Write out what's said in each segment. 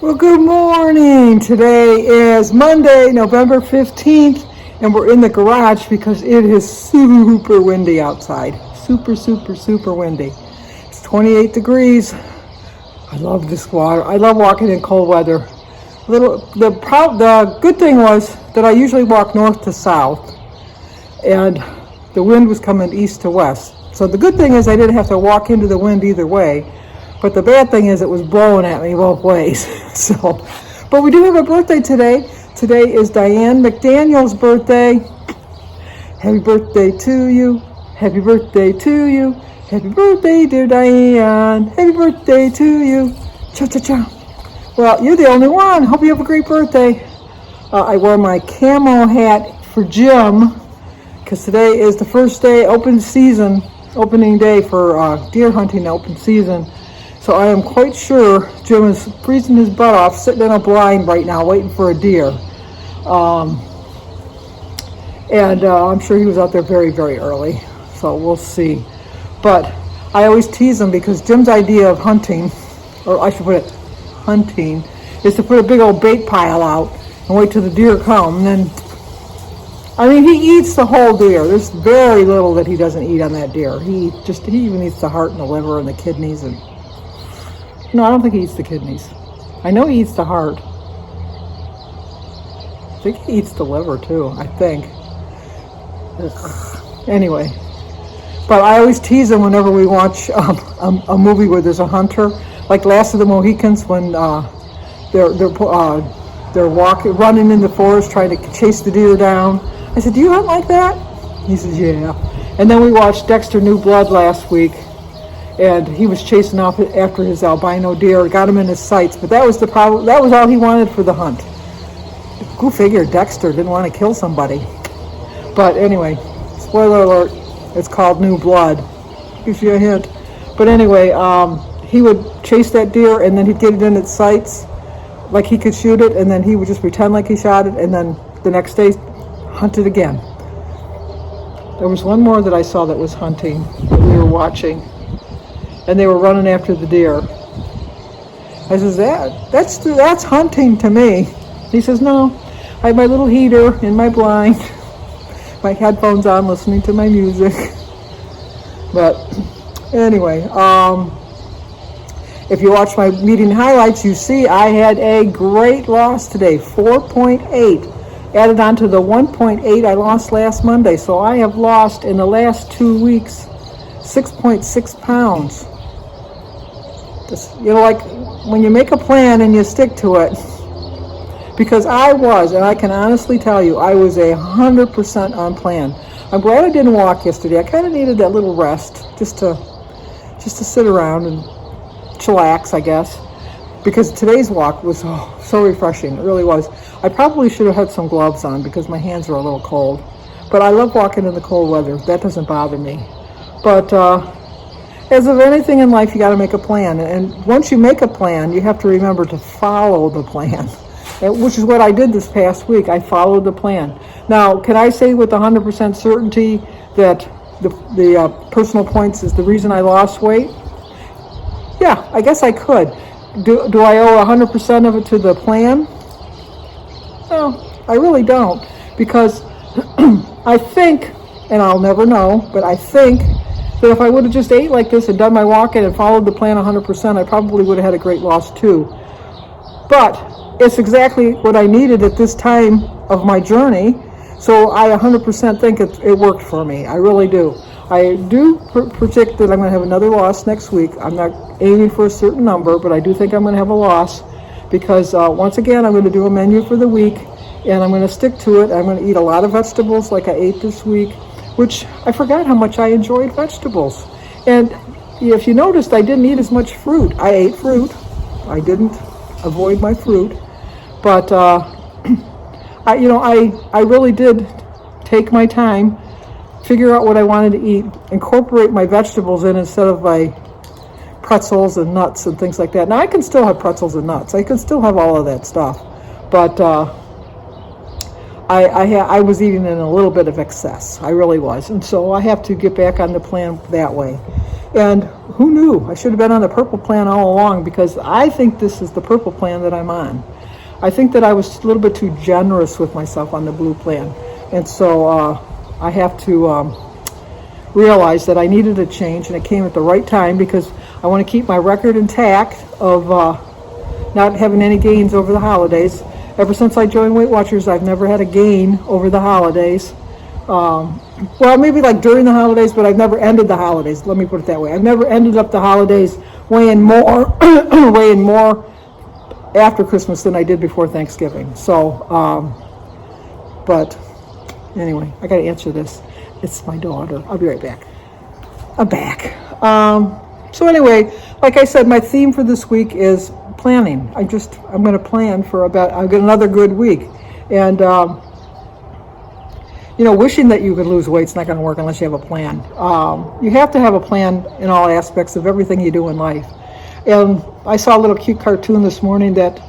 Well, good morning. Today is Monday, November 15th, and we're in the garage because it is super windy outside. Super windy. It's 28 degrees. I love this water. I love walking in cold weather. The good thing was that I usually walk north to south, and the wind was coming east to west. So the good thing is I didn't have to walk into the wind either way. But the bad thing is it was blowing at me both ways. But we do have a birthday today. Today is Diane McDaniel's birthday. Happy birthday to you. Happy birthday to you. Happy birthday, dear Diane. Happy birthday to you. Cha-cha-cha. Well, you're the only one. Hope you have a great birthday. I wore my camo hat for Jim because today is the first day, opening day for deer hunting open season. So I am quite sure Jim is freezing his butt off, sitting in a blind right now, waiting for a deer. I'm sure he was out there very early. So we'll see. But I always tease him because Jim's idea of hunting, or I should put it, hunting, is to put a big old bait pile out and wait till the deer come. And then, he eats the whole deer. There's very little that he doesn't eat on that deer. He even eats the heart and the liver and the kidneys and. No, I don't think he eats the kidneys. I know he eats the heart. I think he eats the liver too, I think. Ugh. Anyway. But I always tease him whenever we watch a movie where there's a hunter. Like Last of the Mohicans when they're running in the forest trying to chase the deer down. I said, do you hunt like that? He says, yeah. And then we watched Dexter New Blood last week. And he was chasing off after his albino deer, got him in his sights, but that was the problem. That was all he wanted for the hunt. Go figure, Dexter didn't want to kill somebody. But anyway, spoiler alert, it's called New Blood. Gives you a hint. But anyway, he would chase that deer, and then he'd get it in its sights, like he could shoot it, and then he would just pretend like he shot it, and then the next day, hunt it again. There was one more that I saw that was hunting, that we were watching. And they were running after the deer. I says, that's hunting to me. He says, no, I have my little heater in my blind, my headphones on, listening to my music. But anyway, if you watch my meeting highlights, you see I had a great loss today, 4.8, added on to the 1.8 I lost last Monday. So I have lost in the last 2 weeks 6.6 pounds. Like when you make a plan and you stick to it, because and I can honestly tell you, I was 100% on plan. I'm glad I didn't walk yesterday. I kind of needed that little rest, just to sit around and chillax, I guess, because today's walk was so refreshing. It really was. I probably should have had some gloves on because my hands are a little cold, but I love walking in the cold weather. That doesn't bother me. But as of anything in life, you got to make a plan. And once you make a plan, you have to remember to follow the plan, which is what I did this past week. I followed the plan. Now, can I say with 100% certainty that the personal points is the reason I lost weight? Yeah, I guess I could. Do I owe 100% of it to the plan? No, I really don't. Because I think, and I'll never know, but I think that if I would have just ate like this and done my walking and followed the plan 100%, I probably would have had a great loss too. But it's exactly what I needed at this time of my journey, so I 100% think it worked for me. I really do. I do predict that I'm going to have another loss next week. I'm not aiming for a certain number, but I do think I'm going to have a loss because once again, I'm going to do a menu for the week, and I'm going to stick to it. I'm going to eat a lot of vegetables like I ate this week, which I forgot how much I enjoyed vegetables. And if you noticed, I didn't eat as much fruit. I ate fruit. I didn't avoid my fruit. But I really did take my time, figure out what I wanted to eat, incorporate my vegetables in instead of my pretzels and nuts and things like that. Now, I can still have pretzels and nuts. I can still have all of that stuff. But I was eating in a little bit of excess. I really was. And so I have to get back on the plan that way. And who knew? I should have been on the purple plan all along, because I think this is the purple plan that I'm on. I think that I was a little bit too generous with myself on the blue plan. And so I have to realize that I needed a change, and it came at the right time, because I want to keep my record intact of not having any gains over the holidays. Ever since I joined Weight Watchers, I've never had a gain over the holidays. Well, maybe like during the holidays, but I've never ended the holidays. Let me put it that way. I've never ended up the holidays weighing more, weighing more after Christmas than I did before Thanksgiving. So, but anyway, I got to answer this. It's my daughter. I'll be right back. I'm back. So anyway, like I said, my theme for this week is planning. I'm going to plan for I'll get another good week. And, wishing that you could lose weight is not going to work unless you have a plan. You have to have a plan in all aspects of everything you do in life. And I saw a little cute cartoon this morning that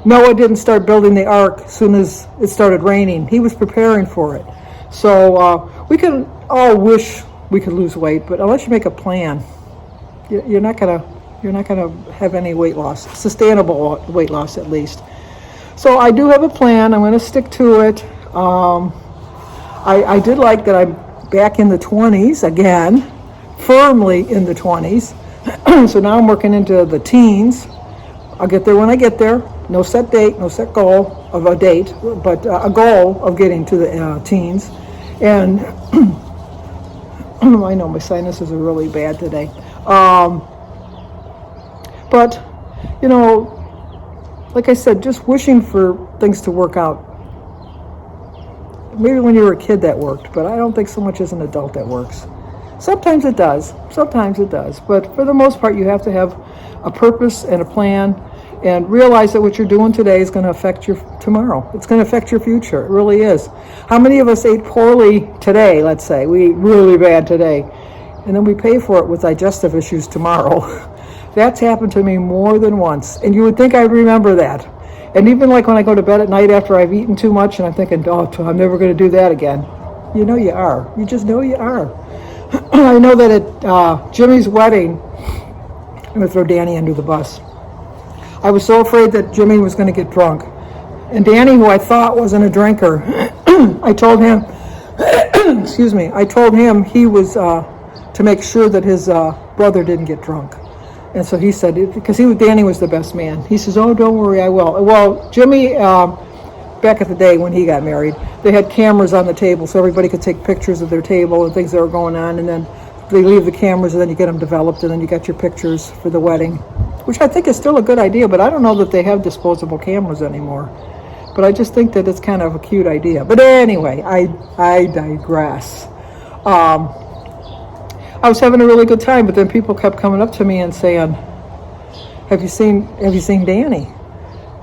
Noah didn't start building the ark as soon as it started raining. He was preparing for it. So we can all wish we could lose weight, but unless you make a plan, you're not gonna have any weight loss, sustainable weight loss at least. So I do have a plan. I'm going to stick to it. I did like that I'm back in the 20s again, firmly in the 20s. So now I'm working into the teens. I'll get there when I get there. No set date, no set goal of a date, but a goal of getting to the teens. And I know my sinuses are really bad today. But, like I said, just wishing for things to work out. Maybe when you were a kid that worked, but I don't think so much as an adult that works. Sometimes it does. But for the most part, you have to have a purpose and a plan, and realize that what you're doing today is going to affect your tomorrow. It's going to affect your future. It really is. How many of us ate poorly today, let's say? We ate really bad today. And then we pay for it with digestive issues tomorrow. That's happened to me more than once. And you would think I'd remember that. And even like when I go to bed at night after I've eaten too much and I'm thinking, oh, I'm never going to do that again. You know you are. You just know you are. I know that at Jimmy's wedding, I'm going to throw Danny under the bus. I was so afraid that Jimmy was going to get drunk. And Danny, who I thought wasn't a drinker, I told him, I told him he was to make sure that his brother didn't get drunk. And so he said, because Danny was the best man. He says, oh, don't worry, I will. Well, Jimmy, back at the day when he got married, they had cameras on the table so everybody could take pictures of their table and things that were going on. And then they leave the cameras and then you get them developed and then you got your pictures for the wedding, which I think is still a good idea, but I don't know that they have disposable cameras anymore. But I just think that it's kind of a cute idea. But anyway, I digress. I was having a really good time, but then people kept coming up to me and saying, have you seen Danny?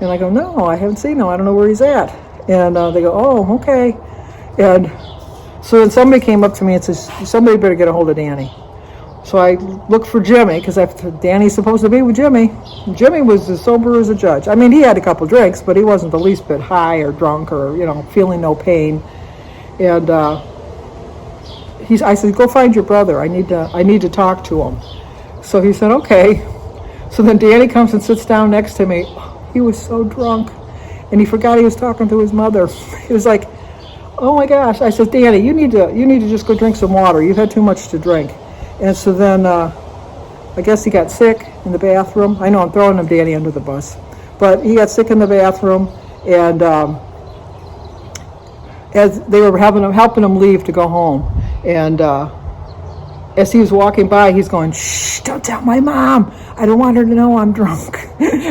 And I go, no, I haven't seen him. I don't know where he's at. And they go, oh, okay. And so then somebody came up to me and says, somebody better get a hold of Danny. So I looked for Jimmy, because Danny's supposed to be with Jimmy. And Jimmy was as sober as a judge. I mean, he had a couple drinks, but he wasn't the least bit high or drunk or, feeling no pain. And I said, go find your brother. I need to talk to him. So he said, okay. So then Danny comes and sits down next to me. He was so drunk, and he forgot he was talking to his mother. He was like, oh my gosh. I said, Danny, you need to just go drink some water. You've had too much to drink. And so then I guess he got sick in the bathroom. I know I'm throwing him, Danny, under the bus. But he got sick in the bathroom, and as they were helping him leave to go home. And as he was walking by, he's going, shh, don't tell my mom. I don't want her to know I'm drunk,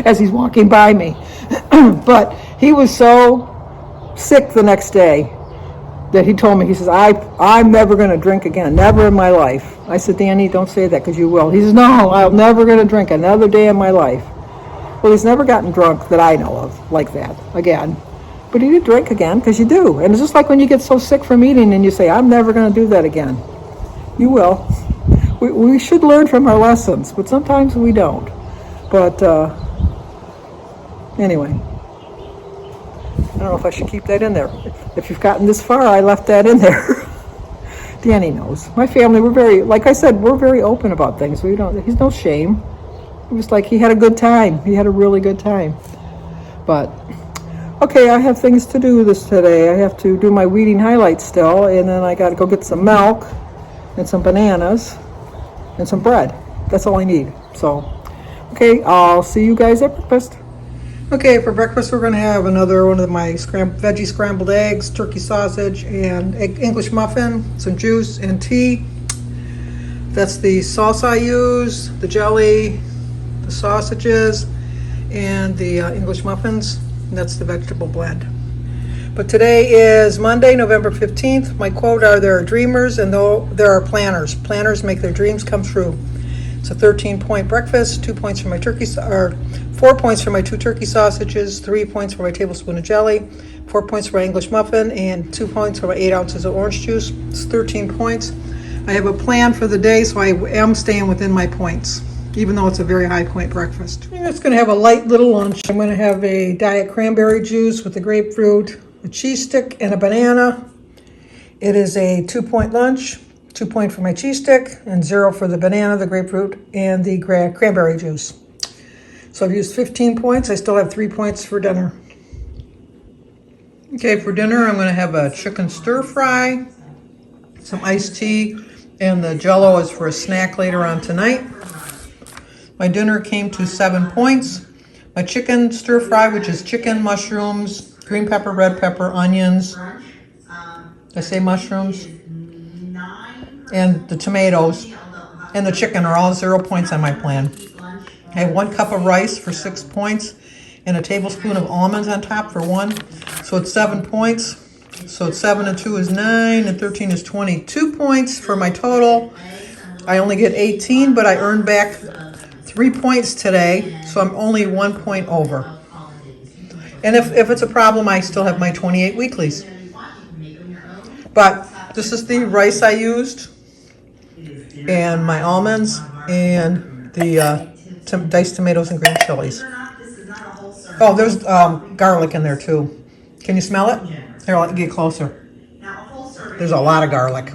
as he's walking by me. But he was so sick the next day that he told me, he says, I'm never going to drink again, never in my life. I said, Danny, don't say that, because you will. He says, no, I'm never going to drink another day in my life. Well, he's never gotten drunk that I know of like that again. But he did drink again, because you do. And it's just like when you get so sick from eating and you say, I'm never going to do that again. You will. We should learn from our lessons, but sometimes we don't. But anyway, I don't know if I should keep that in there. If you've gotten this far, I left that in there. Danny knows. My family, we're very, like I said, we're very open about things. We don't, he's no shame. It was like he had a good time. He had a really good time. But, okay, I have things to do today. I have to do my weeding highlights still, and then I got to go get some milk and some bananas and some bread. That's all I need. So, okay, I'll see you guys at breakfast. Okay, for breakfast we're going to have another one of my veggie scrambled eggs, turkey sausage, and English muffin, some juice and tea. That's the salsa I use, the jelly, the sausages, and the English muffins. And that's the vegetable blend. But today is Monday, November 15th. My quote are, there are dreamers and there are planners. Planners make their dreams come true. It's a 13-point breakfast, 2 points for my 4 points for my 2 turkey sausages, 3 points for my tablespoon of jelly, 4 points for my English muffin, and 2 points for my 8 ounces of orange juice. It's 13 points. I have a plan for the day, so I am staying within my points, even though it's a very high point breakfast. I'm just going to have a light little lunch. I'm going to have a diet cranberry juice with the grapefruit, a cheese stick, and a banana. It is a 2-point lunch. 2 point for my cheese stick and 0 for the banana, the grapefruit, and the cranberry juice. So I've used 15 points. I still have 3 points for dinner. Okay, for dinner I'm going to have a chicken stir fry, some iced tea, and the Jell-O is for a snack later on tonight. My dinner came to 7 points. My chicken stir fry, which is chicken, mushrooms, green pepper, red pepper, onions. Did I say mushrooms? And the tomatoes and the chicken are all 0 points on my plan. I have 1 cup of rice for 6 points and a tablespoon of almonds on top for 1. So it's 7 points. So it's 7 and 2 is 9 and 13 is 22 points for my total. I only get 18, but I earned back 3 points today. So I'm only 1 point over. And if it's a problem, I still have my 28 weeklies. But this is the rice I used, and my almonds, and the diced tomatoes and green chilies. Oh, there's garlic in there too. Can you smell it? Here, I'll get closer. There's a lot of garlic.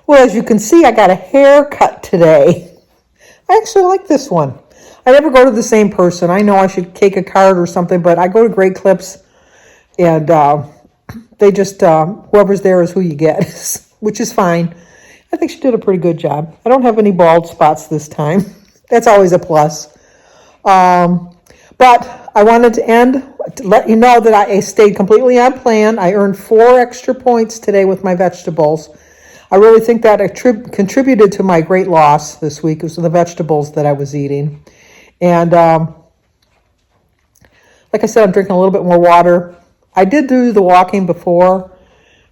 Well, as you can see, I got a haircut today. I actually like this one. I never go to the same person. I know I should take a card or something, but I go to Great Clips, and they just, whoever's there is who you get, which is fine. I think she did a pretty good job. I don't have any bald spots this time. That's always a plus. But I wanted to let you know that I stayed completely on plan. I earned 4 extra points today with my vegetables. I really think that contributed to my great loss this week. It was the vegetables that I was eating. And like I said, I'm drinking a little bit more water. I did do the walking before,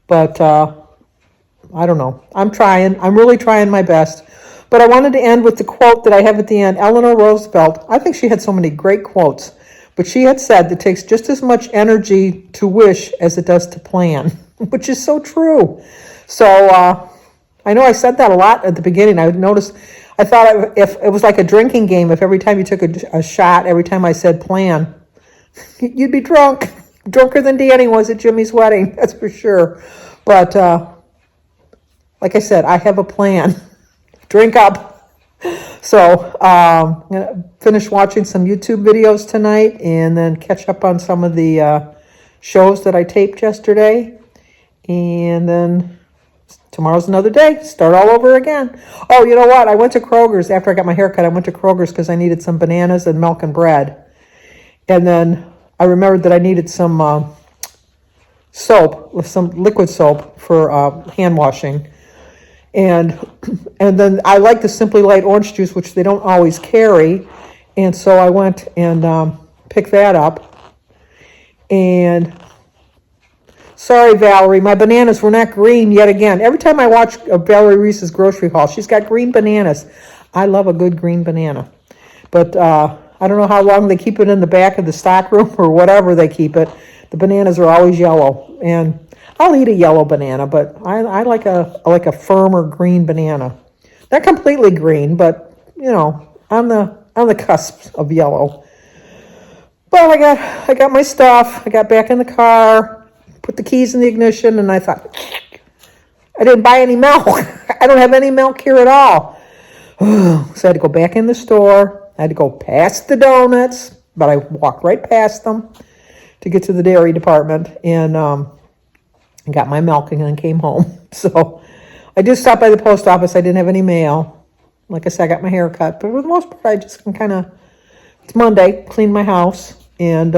but I don't know. I'm trying. I'm really trying my best. But I wanted to end with the quote that I have at the end. Eleanor Roosevelt, I think she had so many great quotes, but she had said it takes just as much energy to wish as it does to plan, which is so true. So I know I said that a lot at the beginning. I noticed, I thought if it was like a drinking game, if every time you took a shot, every time I said plan, you'd be drunk. Drunker than Danny was at Jimmy's wedding, that's for sure. But like I said, I have a plan. Drink up. So I'm going to finish watching some YouTube videos tonight and then catch up on some of the shows that I taped yesterday. And then tomorrow's another day. Start all over again. Oh, you know what? I went to Kroger's after I got my haircut. I went to Kroger's because I needed some bananas and milk and bread. And then I remembered that I needed some soap, some liquid soap for hand washing. And then I like the Simply Light orange juice, which they don't always carry. And so I went and picked that up. And sorry, Valerie, my bananas were not green yet again. Every time I watch Valerie Reese's grocery haul, she's got green bananas. I love a good green banana. But I don't know how long they keep it in the back of the stock room or whatever they keep it. The bananas are always yellow. And I'll eat a yellow banana, but I like a firmer green banana. Not completely green, but you know, on the cusp of yellow. Well, I got my stuff. I got back in the car, put the keys in the ignition, and I thought, I didn't buy any milk. I don't have any milk here at all. So I had to go back in the store. I had to go past the donuts, but I walked right past them to get to the dairy department, and got my milk and then came home. So I did stop by the post office. I didn't have any mail. Like I said, I got my hair cut, but for the most part, I just can kind of, it's Monday, cleaned my house, and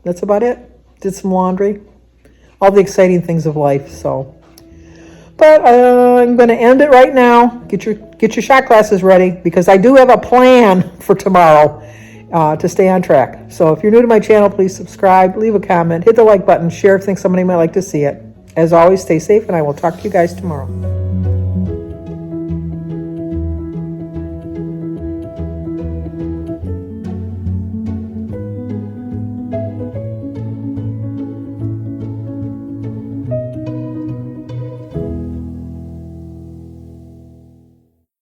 that's about it. Did some laundry, all the exciting things of life. So, but I'm going to end it right now. Get your shot glasses ready, because I do have a plan for tomorrow to stay on track. So if you're new to my channel, please subscribe, leave a comment, hit the like button, share if you think somebody might like to see it. As always, stay safe, and I will talk to you guys tomorrow.